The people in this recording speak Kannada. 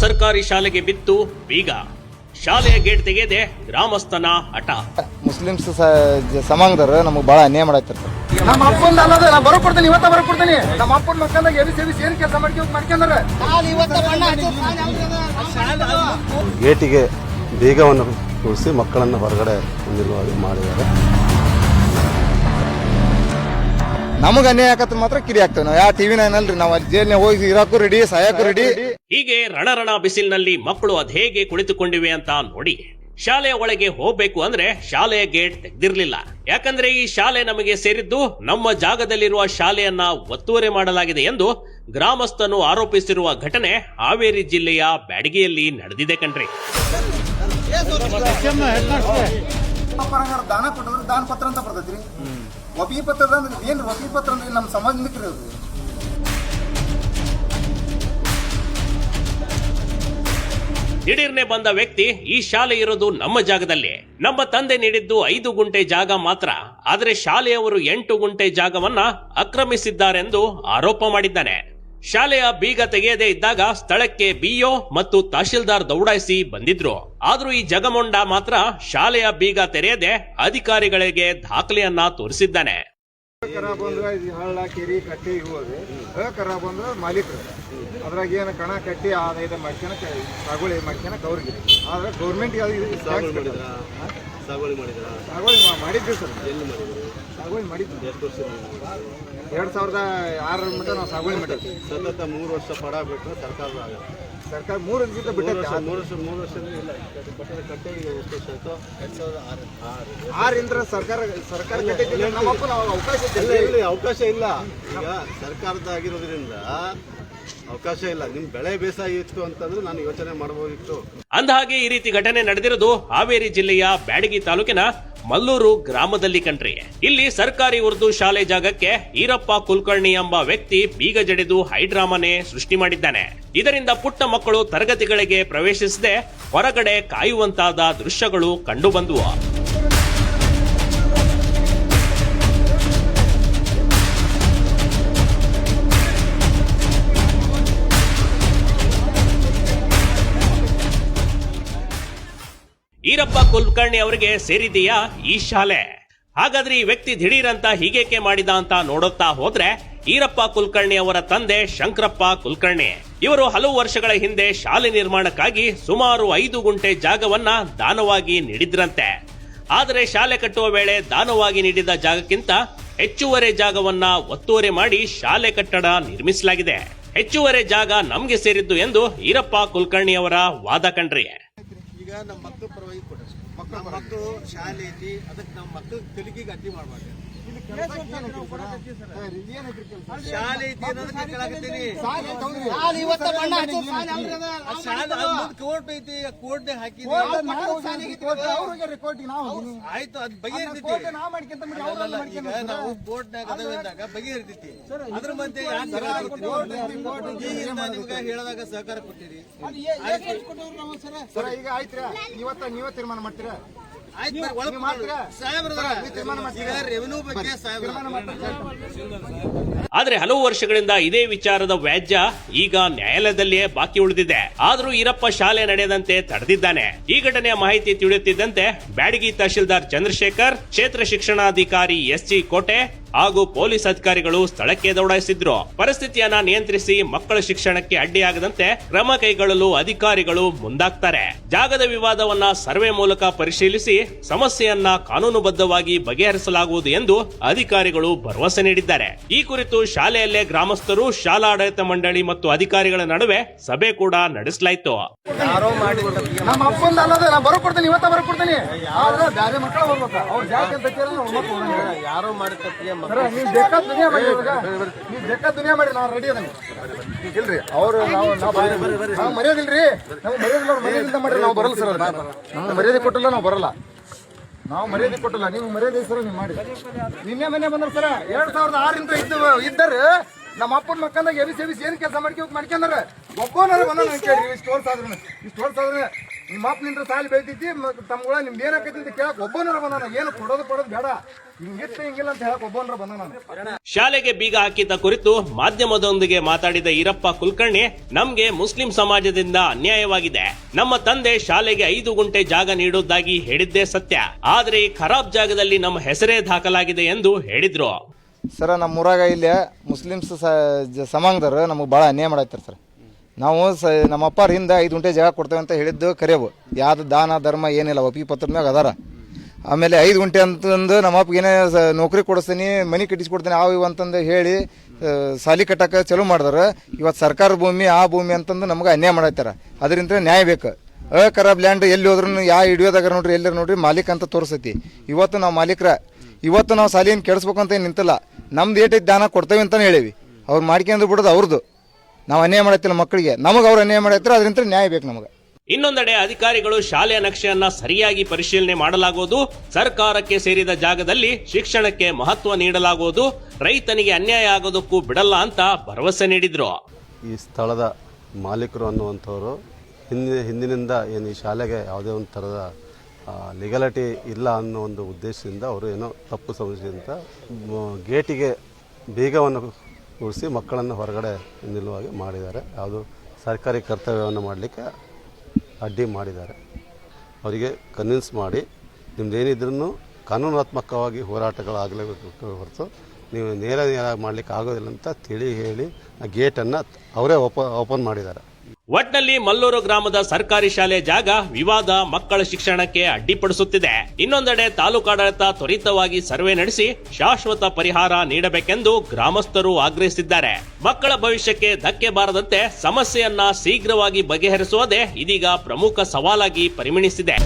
ಸರ್ಕಾರಿ ಶಾಲೆಗೆ ಬಿತ್ತು ಬೀಗ. ಶಾಲೆಯ ಗೇಟ್ ತೆಗೆದೆ ಗ್ರಾಮಸ್ಥನ ಹಠ. ಮುಸ್ಲಿಮ್ಸ್ ಸಮಾಜದವರು ನಮಗೆ ಬಹಳ ಅನ್ಯಾಯ ಮಾಡಾಕ್ತಾರೆ. ನಮ್ಮ ಅಪ್ಪಂದ ಅಲ್ಲದ ನಾ ಬರೋಕೊಡ್ತೀನಿ, ಇವತ್ತ ಬರೋಕೊಡ್ತೀನಿ. ನಮ್ಮ ಅಪ್ಪನ ಮಕ್ಕಂದಾಗ ಎಬಿಸಿ ಏನ್ ಕೆಲಸ ಮಾಡ್ಕೊಂಡ್ರೆ ಗೇಟಿಗೆ ಬೀಗವನ್ನು ಕೂರಿಸಿ ಮಕ್ಕಳನ್ನು ಹೊರಗಡೆ ಮಾಡಿದ್ದಾರೆ. ನಮಗೆ ಅನ್ಯಾಯ ಆಗತ್ತ ಮಾತ್ರ ಕಿರಿ ಆಗ್ತೇವೆ. ನಾವು ಯಾವ ಟಿವಿ ನಲ್ರಿ, ನಾವು ಅಲ್ಲಿ ಜೈಲ್ನ ಹೋಗಿ ಇರಾಕು ರೆಡಿ, ಸಾಯಕ್ಕೂ ರೆಡಿ. ಹೀಗೆ ರಣರಣ ಬಿಸಿಲಿನಲ್ಲಿ ಮಕ್ಕಳು ಅದೇಗೆ ಕುಳಿತುಕೊಂಡಿವೆ ಅಂತ ನೋಡಿ. ಶಾಲೆಯ ಒಳಗೆ ಹೋಗ್ಬೇಕು ಅಂದ್ರೆ ಶಾಲೆಯ ಗೇಟ್ ತೆಗೆದಿರ್ಲಿಲ್ಲ. ಯಾಕಂದ್ರೆ ಈ ಶಾಲೆ ನಮಗೆ ಸೇರಿದ್ದು, ನಮ್ಮ ಜಾಗದಲ್ಲಿರುವ ಶಾಲೆಯನ್ನ ಒತ್ತುವರಿ ಮಾಡಲಾಗಿದೆ ಎಂದು ಗ್ರಾಮಸ್ಥನು ಆರೋಪಿಸಿರುವ ಘಟನೆ ಹಾವೇರಿ ಜಿಲ್ಲೆಯ ಬ್ಯಾಡಗಿಯಲ್ಲಿ ನಡೆದಿದೆ ಕಣ್ರಿ. ದಾನ ಕೊಟ್ಟಿದ್ರೆ ದಾನ ಪತ್ರ ಅಂತ ಬರ್ತೈತ್ರಿ. ಒಪ್ಪಿ ಪತ್ರ ಅಂದ್ರೆ ಏನ್ರಿ? ಒಪ್ಪಿ ಪತ್ರ ಅಂದ್ರೆ ನಮ್ಮ ಸಮಾಜಕ್ಕೆ ಇರೋದು. ದಿಢೀರ್ನೆ ಬಂದ ವ್ಯಕ್ತಿ, ಈ ಶಾಲೆ ಇರೋದು ನಮ್ಮ ಜಾಗದಲ್ಲಿ, ನಮ್ಮ ತಂದೆ ನೀಡಿದ್ದು 5 ಗುಂಟೆ ಜಾಗ ಮಾತ್ರ, ಆದರೆ ಶಾಲೆಯವರು 8 ಗುಂಟೆ ಜಾಗವನ್ನ ಆಕ್ರಮಿಸಿದ್ದಾರೆಂದು ಆರೋಪ ಮಾಡಿದ್ದಾನೆ. ಶಾಲೆಯ ಬೀಗ ತೆಗೆಯದೇ ಇದ್ದಾಗ ಸ್ಥಳಕ್ಕೆ ಬಿಒ ಮತ್ತು ತಹಶೀಲ್ದಾರ್ ದೌಡಾಯಿಸಿ ಬಂದಿದ್ರು. ಆದ್ರೂ ಈ ಜಗಮೊಂಡ ಮಾತ್ರ ಶಾಲೆಯ ಬೀಗ ತೆರೆಯದೆ ಅಧಿಕಾರಿಗಳಿಗೆ ದಾಖಲೆಯನ್ನ ತೋರಿಸಿದ್ದಾನೆ. ಖರಾಬ್ ಅಂದ್ರೆ ಹಳ್ಳ ಕೆರಿ ಕಟ್ಟಿ ಹೋದ್ರೆ ಖರಾಬ್ ಅಂದ್ರೆ ಮಾಲೀಕರು ಅದ್ರಾಗ ಏನು ಕಣ ಕಟ್ಟಿ ಆದಾಯದ ಮಾಡ್ಕೊಳ ಸಾಗುವಳಿ ಮಾಡ್ಕೊಳಕ್ ಅವ್ರಿಗೆ. ಆದ್ರೆ ಗೌರ್ಮೆಂಟ್ ಸಾಗುವಳಿ ಮಾಡಿದ್ವಿ ಸರ್. ಸಾಗುವಳಿ ಮಾಡಿದ್ವಿ 2006 ಮಟ್ಟ ನಾವು ಸಾಗುವಳಿ ಮಾಡಿದ್ವಿ. ಸತತ 3 ವರ್ಷ ಪಡಾಬಿಟ್ಟು ಸರ್ಕಾರ 3 ವರ್ಷದಿಂದ ಬಿಟ್ಟೈತೆ. 3 ವರ್ಷ ಇಲ್ಲ ಕಟ್ಟೆ ಎಷ್ಟು ವರ್ಷ ಆಯ್ತು? 2006 ಸರ್ಕಾರ ಕಟ್ಟಿದ್ದಿಲ್ಲ. ನಮ್ಮಪ್ಪ ನಾವು ಅವಕಾಶ ಇಲ್ಲ. ಈಗ ಸರ್ಕಾರದಾಗಿರೋದ್ರಿಂದ ಅವಕಾಶ ಇಲ್ಲ. ನಿಮ್ ಬೆಳೆ ಬೇಸಾಯ ಇತ್ತು ಅಂತಂದ್ರೆ ನಾನು ಯೋಚನೆ ಮಾಡಬಹುದಿತ್ತು. ಅಂದಹಾಗೆ ಈ ರೀತಿ ಘಟನೆ ನಡೆದಿರೋದು ಹಾವೇರಿ ಜಿಲ್ಲೆಯ ಬ್ಯಾಡಗಿ ತಾಲೂಕಿನ ಮಲ್ಲೂರು ಗ್ರಾಮದಲ್ಲಿ ಕಣ್ರಿ. ಇಲ್ಲಿ ಸರ್ಕಾರಿ ಉರ್ದು ಶಾಲೆ ಜಾಗಕ್ಕೆ ಈರಪ್ಪ ಕುಲಕರ್ಣಿ ಎಂಬ ವ್ಯಕ್ತಿ ಬೀಗ ಜಡಿದು ಹೈಡ್ರಾಮಾನೇ ಸೃಷ್ಟಿ ಮಾಡಿದ್ದಾನೆ. ಇದರಿಂದ ಪುಟ್ಟ ಮಕ್ಕಳು ತರಗತಿಗಳಿಗೆ ಪ್ರವೇಶಿಸದೆ ಹೊರಗಡೆ ಕಾಯುವಂತಾದ ದೃಶ್ಯಗಳು ಕಂಡುಬಂದುವು. ಈರಪ್ಪ ಕುಲಕರ್ಣಿ ಅವರಿಗೆ ಸೇರಿದೆಯಾ ಈ ಶಾಲೆ? ಹಾಗಾದ್ರೆ ಈ ವ್ಯಕ್ತಿ ದಿಢೀರಂತ ಹೀಗೇಕೆ ಮಾಡಿದ ಅಂತ ನೋಡುತ್ತಾ ಹೋದ್ರೆ, ಈರಪ್ಪ ಕುಲಕರ್ಣಿ ಅವರ ತಂದೆ ಶಂಕರಪ್ಪ ಕುಲಕರ್ಣಿ ಇವರು ಹಲವು ವರ್ಷಗಳ ಹಿಂದೆ ಶಾಲೆ ನಿರ್ಮಾಣಕ್ಕಾಗಿ ಸುಮಾರು 5 ಗುಂಟೆ ಜಾಗವನ್ನ ದಾನವಾಗಿ ನೀಡಿದ್ರಂತೆ. ಆದರೆ ಶಾಲೆ ಕಟ್ಟುವ ವೇಳೆ ದಾನವಾಗಿ ನೀಡಿದ ಜಾಗಕ್ಕಿಂತ ಹೆಚ್ಚುವರಿ ಜಾಗವನ್ನ ಒತ್ತುವರಿ ಮಾಡಿ ಶಾಲೆ ಕಟ್ಟಡ ನಿರ್ಮಿಸಲಾಗಿದೆ. ಹೆಚ್ಚುವರಿ ಜಾಗ ನಮ್ಗೆ ಸೇರಿದ್ದು ಎಂದು ಈರಪ್ಪ ಕುಲಕರ್ಣಿ ಅವರ ವಾದ ಕಣ್ರಿ. ಈಗ ನಮ್ಮ ಮಕ್ಕಳ ಪರವಾಗಿ ಕೊಟ್ಟರು. ಮಕ್ಕಳು ಶಾಲೆ ಐತಿ, ಅದಕ್ಕೆ ನಮ್ಮ ಮಕ್ಕಳ ಕಲಿಕೆಗೆ ಅಡ್ಡಿ ಮಾಡಬಾರ್ದು. ಶಾಲೆ ಐತಿ ಅನ್ನೋದಕ್ಕೆ ಕೇಳಾಕತ್ತೀನಿ. ಕೋರ್ಟ್ ಐತಿ, ಕೋರ್ಟ್ ಹಾಕಿದ್ವಿ. ಆಯ್ತು, ಅದು ಬಗೆಹರಿತೈತಿ. ಈಗ ನಾವು ಕೋರ್ಟ್ನಾಗ ಅದಾಗ ಬಗೆಹರಿತೈತಿ. ಅದ್ರ ಮಧ್ಯೆ ನಿಮ್ಗೆ ಹೇಳದಾಗ ಸಹಕಾರ ಕೊಟ್ಟಿರಿ. ಈಗ ಆಯ್ತು, ನೀವೇ ತೀರ್ಮಾನ ಮಾಡ್ತೀರಾ? ಆದ್ರೆ ಹಲವು ವರ್ಷಗಳಿಂದ ಇದೇ ವಿಚಾರದ ವ್ಯಾಜ್ಯ ಈಗ ನ್ಯಾಯಾಲಯದಲ್ಲಿಯೇ ಬಾಕಿ ಉಳಿದಿದೆ. ಆದ್ರೂ ಈರಪ್ಪ ಶಾಲೆ ನಡೆಯದಂತೆ ತಡೆದಿದ್ದಾನೆ. ಈ ಘಟನೆಯ ಮಾಹಿತಿ ತಿಳಿಯುತ್ತಿದ್ದಂತೆ ಬ್ಯಾಡಗಿ ತಹಶೀಲ್ದಾರ್ ಚಂದ್ರಶೇಖರ್, ಕ್ಷೇತ್ರ ಶಿಕ್ಷಣಾಧಿಕಾರಿ SG ಕೋಟೆ ಹಾಗೂ ಪೊಲೀಸ್ ಅಧಿಕಾರಿಗಳು ಸ್ಥಳಕ್ಕೆ ದೌಡಾಯಿಸಿದ್ರು. ಪರಿಸ್ಥಿತಿಯನ್ನ ನಿಯಂತ್ರಿಸಿ ಮಕ್ಕಳ ಶಿಕ್ಷಣಕ್ಕೆ ಅಡ್ಡಿಯಾಗದಂತೆ ಕ್ರಮ ಕೈಗೊಳ್ಳಲು ಅಧಿಕಾರಿಗಳು ಮುಂದಾಗ್ತಾರೆ. ಜಾಗದ ವಿವಾದವನ್ನ ಸರ್ವೆ ಮೂಲಕ ಪರಿಶೀಲಿಸಿ ಸಮಸ್ಯೆಯನ್ನ ಕಾನೂನುಬದ್ಧವಾಗಿ ಬಗೆಹರಿಸಲಾಗುವುದು ಎಂದು ಅಧಿಕಾರಿಗಳು ಭರವಸೆ ನೀಡಿದ್ದಾರೆ. ಈ ಕುರಿತು ಶಾಲೆಯಲ್ಲೇ ಗ್ರಾಮಸ್ಥರು, ಶಾಲಾ ಆಡಳಿತ ಮಂಡಳಿ ಮತ್ತು ಅಧಿಕಾರಿಗಳ ನಡುವೆ ಸಭೆ ಕೂಡ ನಡೆಸಲಾಯಿತು. ನಮ್ಮ ಅಪ್ಪಂದ ಅಲ್ಲದ ನಾ ಬರೋಕೊಡ್ತೀನಿ, ಇವತ್ತ ಬರೋಕೊಡ್ತೀನಿ. ಬೇರೆ ಮಕ್ಕಳು ಹೋಗ್ಬೇಕ, ಅವ್ರ ಜಾಗ ಯಾರೋ ಮಾಡಿದ ನೀವು ಬೇಕಾದ ದುನಿಯಾ ಮಾಡಿ, ನೀವು ಬೇಕಾದ ದುನಿಯಾ ಮಾಡಿ, ನಾವು ರೆಡಿ ಅದ ಇಲ್ರಿ. ಅವ್ರು ನಾವು ಮರ್ಯಾದಿಲ್ರಿ, ನಾವು ಮರ್ಯಾದಿಂದ ಮಾಡ್ರಿ. ನಾವು ಬರಲ್ಲ ಸರ್, ನಮ್ಗೆ ಮರ್ಯಾದೆ ಕೊಟ್ಟಿಲ್ಲ, ನಾವು ಬರಲ್ಲ. ನಾವು ಮರ್ಯಾದೆ ಕೊಟ್ಟಿಲ್ಲ, ನೀವು ಮರ್ಯಾದೆ ಸರ್ ನೀವು ಮಾಡಿ. ನಿನ್ನೆ ಮನೆ ಬಂದ್ರ ಸರ 2006 ಇದ್ದಾರೆ. ನಮ್ಮ ಅಪ್ಪನ ಮಕ್ಕಂದಾಗ ಎಬಿಸಿ ಏನ್ ಕೆಲಸ ಮಾಡ್ಕೊಂಡ್ರೆ ಒಬ್ಬನಾರ ಬಂದ ಕೇಳಿ. ಇಷ್ಟು ವರ್ಷ ಆದ್ರೆ ನಿಮ್ಮ ಅಪ್ಪನಿಂದ ಸಾಲಿ ಬೆಳಿತೈತಿ ತಮ್ಗಳ ನಿಮ್ದು ಏನಾಕೈತಿ ಅಂತ ಕೇಳಕ್ ಒಬ್ಬನರ ಬಂದಾನ. ಏನು ಕೊಡೋದು ಬೇಡ, ಹಿಂಗಿತ್ತು ಹಿಂಗಿಲ್ಲ ಅಂತ ಹೇಳಕ್ ಒಬ್ಬನರ ಬಂದಾನ. ಶಾಲೆಗೆ ಬೀಗ ಹಾಕಿದ ಕುರಿತು ಮಾಧ್ಯಮದೊಂದಿಗೆ ಮಾತಾಡಿದ ಈರಪ್ಪ ಕುಲಕರ್ಣಿ, ನಮ್ಗೆ ಮುಸ್ಲಿಂ ಸಮಾಜದಿಂದ ಅನ್ಯಾಯವಾಗಿದೆ. ನಮ್ಮ ತಂದೆ ಶಾಲೆಗೆ 5 ಗುಂಟೆ ಜಾಗ ನೀಡುವುದಾಗಿ ಹೇಳಿದ್ದೇ ಸತ್ಯ. ಆದ್ರೆ ಈ ಖರಾಬ್ ಜಾಗದಲ್ಲಿ ನಮ್ಮ ಹೆಸರೇ ದಾಖಲಾಗಿದೆ ಎಂದು ಹೇಳಿದ್ರು. ಸರ ನಮ್ಮೂರಾಗ ಇಲ್ಲಿ ಮುಸ್ಲಿಮ್ಸ್ ಸಮಾಜದವ್ರು ನಮಗೆ ಭಾಳ ಅನ್ಯಾಯ ಮಾಡಾಯ್ತಾರೆ ಸರ್. ನಾವು ನಮ್ಮ ಅಪ್ಪಾರ ಹಿಂದೆ 5 ಗುಂಟೆ ಜಾಗ ಕೊಡ್ತೇವೆ ಅಂತ ಹೇಳಿದ್ದು ಕರೆಯವು. ಯಾವ್ದು ದಾನ ಧರ್ಮ ಏನಿಲ್ಲ, ಒಪ್ಪಿ ಪತ್ರದ ಮ್ಯಾಗ ಅದಾರ. ಆಮೇಲೆ 5 ಗುಂಟೆ ಅಂತಂದು ನಮ್ಮ ಅಪ್ಪಗೆ ಏನೇ ನೌಕರಿ ಕೊಡಿಸ್ತೀನಿ, ಮನೆ ಕಟ್ಟಿಸ್ಕೊಡ್ತೀನಿ ಅವು ಇವು ಅಂತಂದು ಹೇಳಿ ಸಾಲಿ ಕಟ್ಟಕ್ಕೆ ಚಲೋ ಮಾಡಿದಾರೆ. ಇವತ್ತು ಸರ್ಕಾರ ಭೂಮಿ ಆ ಭೂಮಿ ಅಂತಂದು ನಮಗೆ ಅನ್ಯಾಯ ಮಾಡಾಯ್ತಾರ. ಅದರಿಂದ ನ್ಯಾಯ ಬೇಕು. ಖರಾಬ್ ಲ್ಯಾಂಡ್ ಎಲ್ಲಿ ಹೋದ್ರೂ ಯಾವ ಹಿಡಿಯೋದಾಗ ನೋಡ್ರಿ ಎಲ್ಲರೂ ನೋಡ್ರಿ ಮಾಲೀಕ ಅಂತ ತೋರಿಸ್ತೈತಿ. ಇವತ್ತು ನಾವು ಮಾಲೀಕರ, ಇವತ್ತು ನಾವು ಸಾಲಿಯನ್ನು ಕೆಡಿಸ್ಬೇಕಂತ ಏನು ನಿಂತಿಲ್ಲ. ನಮ್ದು ಏಟೈತಿ ದಾನ ಕೊಡ್ತೇವೆ ಅಂತಲೇ ಹೇಳೀವಿ. ಅವ್ರು ಮಾಡ್ಕೊಂಡು ಬಿಡೋದು ಅವ್ರದ್ದು. ನಾವು ಅನ್ಯಾಯ ಮಾಡತ್ತಿಲ್ಲ ಮಕ್ಕಳಿಗೆ, ನಮಗೆ ಅವ್ರು ಅನ್ಯಾಯ ಮಾಡೈತಾರೆ. ಅದರಿಂದ ನ್ಯಾಯ ಬೇಕು ನಮಗೆ. ಇನ್ನೊಂದೆಡೆ ಅಧಿಕಾರಿಗಳು ಶಾಲೆಯ ನಕ್ಷೆಯನ್ನ ಸರಿಯಾಗಿ ಪರಿಶೀಲನೆ ಮಾಡಲಾಗುವುದು, ಸರ್ಕಾರಕ್ಕೆ ಸೇರಿದ ಜಾಗದಲ್ಲಿ ಶಿಕ್ಷಣಕ್ಕೆ ಮಹತ್ವ ನೀಡಲಾಗುವುದು, ರೈತನಿಗೆ ಅನ್ಯಾಯ ಆಗೋದಕ್ಕೂ ಬಿಡಲ್ಲ ಅಂತ ಭರವಸೆ ನೀಡಿದ್ರು. ಈ ಸ್ಥಳದ ಮಾಲೀಕರು ಅನ್ನುವಂಥವ್ರು ಹಿಂದಿನಿಂದ ಏನು ಈ ಶಾಲೆಗೆ ಯಾವುದೇ ಒಂದು ಥರದ ಲೀಗಲಿಟಿ ಇಲ್ಲ ಅನ್ನೋ ಒಂದು ಉದ್ದೇಶದಿಂದ ಅವರು ಏನೋ ತಪ್ಪು ಸಮಸ್ಯೆಯಿಂದ ಗೇಟಿಗೆ ಬೀಗವನ್ನು ಕೂರಿಸಿ ಮಕ್ಕಳನ್ನು ಹೊರಗಡೆ ನಿಲ್ಲುವಾಗೆ ಮಾಡಿದ್ದಾರೆ. ಯಾವುದು ಸರ್ಕಾರಿ ಕರ್ತವ್ಯವನ್ನು ಮಾಡಲಿಕ್ಕೆ ಅಡ್ಡಿ ಮಾಡಿದ್ದಾರೆ. ಅವರಿಗೆ ಕನ್ವಿನ್ಸ್ ಮಾಡಿ ನಿಮ್ದೇನಿದ್ರೂ ಕಾನೂನಾತ್ಮಕವಾಗಿ ಹೋರಾಟಗಳಾಗಲೇಬೇಕು ಹೊರತು ನೀವು ನೇರ ಮಾಡಲಿಕ್ಕೆ ಆಗೋದಿಲ್ಲ ಅಂತ ತಿಳಿ ಹೇಳಿ ಆ ಗೇಟನ್ನು ಅವರೇ ಓಪನ್ ಮಾಡಿದ್ದಾರೆ. ಒಟ್ನಲ್ಲಿ ಮಲ್ಲೂರು ಗ್ರಾಮದ ಸರ್ಕಾರಿ ಶಾಲೆ ಜಾಗ ವಿವಾದ ಮಕ್ಕಳ ಶಿಕ್ಷಣಕ್ಕೆ ಅಡ್ಡಿಪಡಿಸುತ್ತಿದೆ. ಇನ್ನೊಂದೆಡೆ ತಾಲೂಕಾಡಳಿತ ತ್ವರಿತವಾಗಿ ಸರ್ವೆ ನಡೆಸಿ ಶಾಶ್ವತ ಪರಿಹಾರ ನೀಡಬೇಕೆಂದು ಗ್ರಾಮಸ್ಥರು ಆಗ್ರಹಿಸಿದ್ದಾರೆ. ಮಕ್ಕಳ ಭವಿಷ್ಯಕ್ಕೆ ಧಕ್ಕೆ ಬಾರದಂತೆ ಸಮಸ್ಯೆಯನ್ನ ಶೀಘ್ರವಾಗಿ ಬಗೆಹರಿಸುವುದೇ ಇದೀಗ ಪ್ರಮುಖ ಸವಾಲಾಗಿ ಪರಿಗಣಿಸಿದೆ.